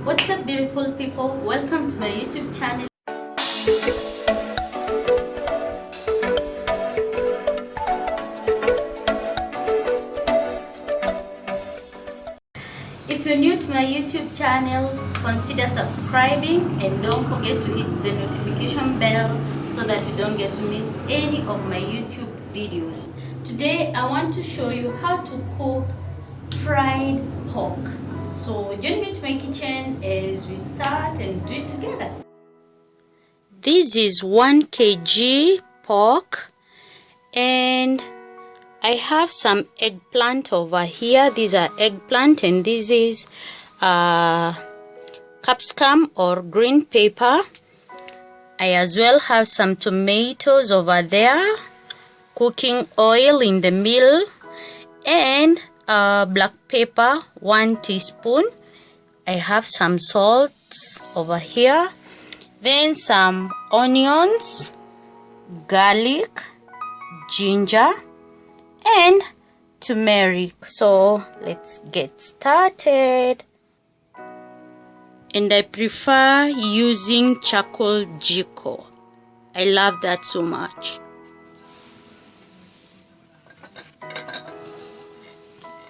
What's up, beautiful people? Welcome to my YouTube channel. If you're new to my YouTube channel, consider subscribing and don't forget to hit the notification bell so that you don't get to miss any of my YouTube videos. Today I want to show you how to cook fried pork. So join me to my kitchen as we start and do it together. This is 1 kg pork and I have some eggplant over here. These are eggplant and this is capsicum or green pepper. I as well have some tomatoes over there, cooking oil in the middle, and black pepper 1 teaspoon. I have some salt over here, then some onions, garlic, ginger, and turmeric. So let's get started. And I prefer using charcoal jiko. I love that so much.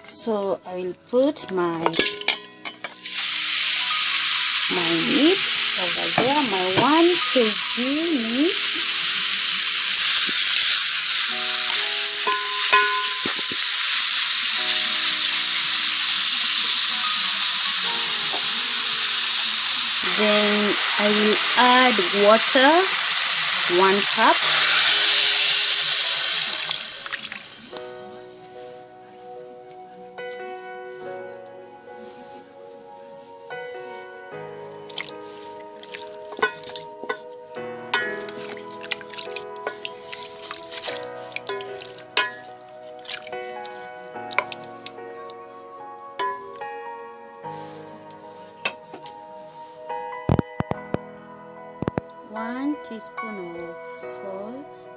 So I will put my meat over there, my 1 kg meat. Then I will add water, 1 cup. One teaspoon of salt,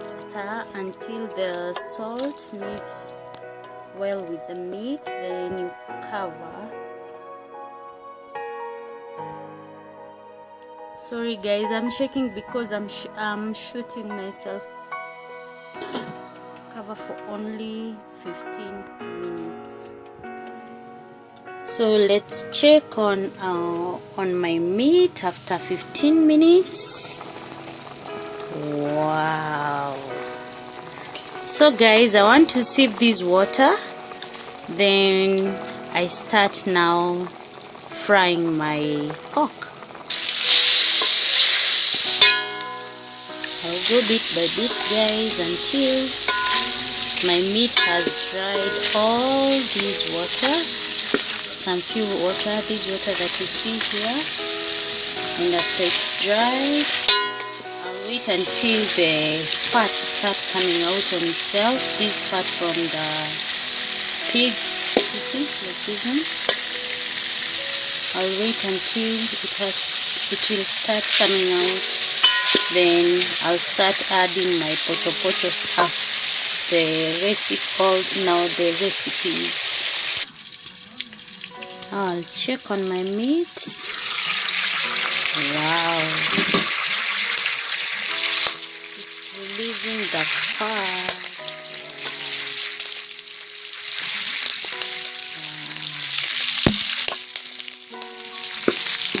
stir until the salt mix well with the meat, then you cover. Sorry guys, I'm shaking because I'm shooting myself. Cover for only 15 minutes. So let's check on my meat after 15 minutes. Wow. So guys, I want to sieve this water, then I start now frying my pork. I'll go bit by bit guys until my meat has dried all this water, some few water, this water that you see here. And after it's dried, I'll wait until the fat starts coming out on itself. This fat from the pig, you see, like this one. I'll wait until it will start coming out. Then I'll start adding my pocho stuff. The recipe recipes. I'll check on my meat. Wow, it's releasing the fat.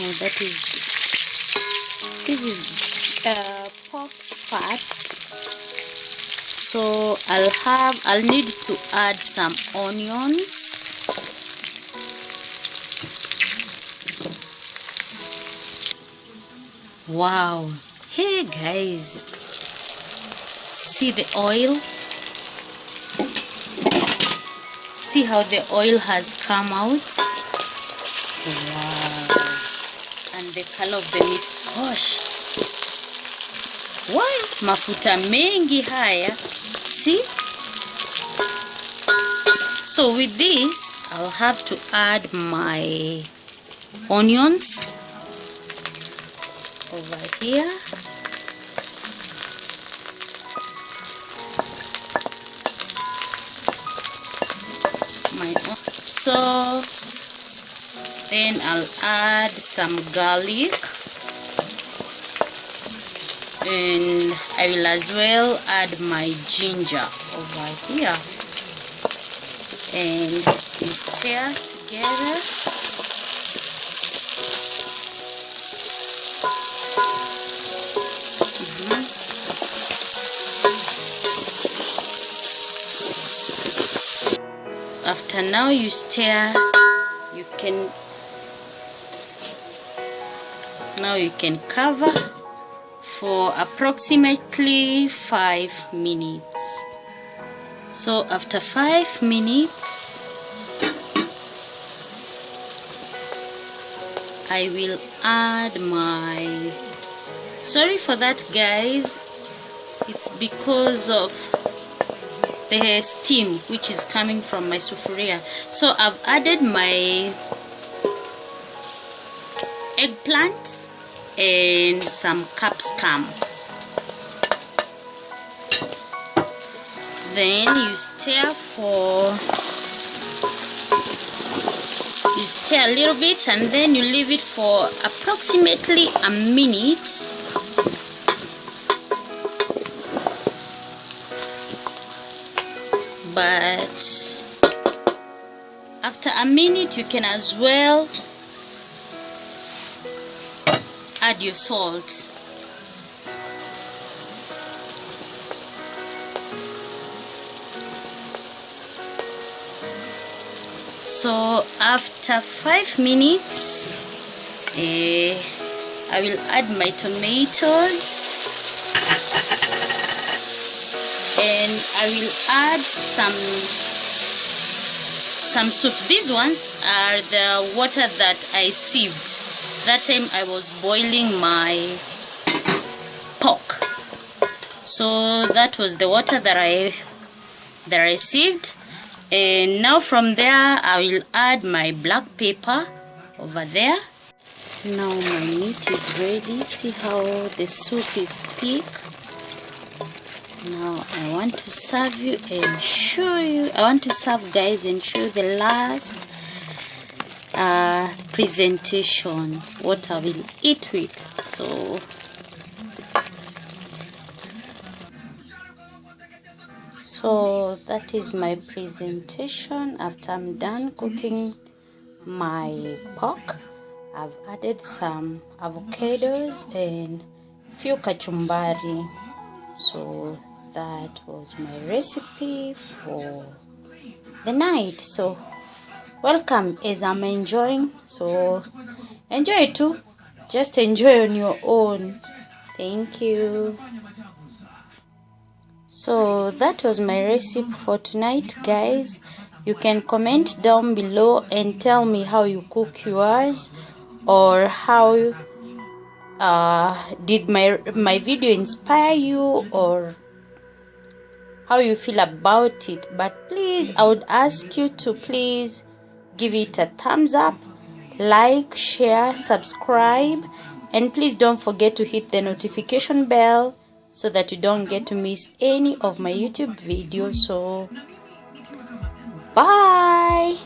Oh, this is pork fat. So I'll need to add some onions. Wow. Hey guys, see the oil? See how the oil has come out? Wow. And the color of the meat. Gosh. Wow, mafuta mengi haya. See? So with this, I'll have to add my onions over here. my own. So then I'll add some garlic, and I will as well add my ginger over here, and you stir together. After now you stir, you can cover for approximately 5 minutes. So after 5 minutes I will add my, sorry for that guys, it's because of the steam which is coming from my sufuria. So I've added my eggplant and some capsicum. Then you stir a little bit, and then you leave it for approximately a minute. But after a minute you can as well add your salt. So after 5 minutes I will add my tomatoes, and I will add some soup. These ones are the water that I sieved. That time I was boiling my pork, so that was the water that I sieved. And now from there I will add my black pepper over there. Now my meat is ready. See how the soup is thick. Now I want to serve you and show you, guys, and show you the last presentation, what I will eat with. So that is my presentation after I'm done cooking my pork. I've added some avocados and few kachumbari. So that was my recipe for the night. So welcome, as I'm enjoying. So enjoy it too. Just enjoy on your own. Thank you. So that was my recipe for tonight, guys. You can comment down below and tell me how you cook yours, or how did my video inspire you, or how you feel about it. But please, I would ask you to please give it a thumbs up, like, share, subscribe, and please don't forget to hit the notification bell so that you don't get to miss any of my YouTube videos. So bye.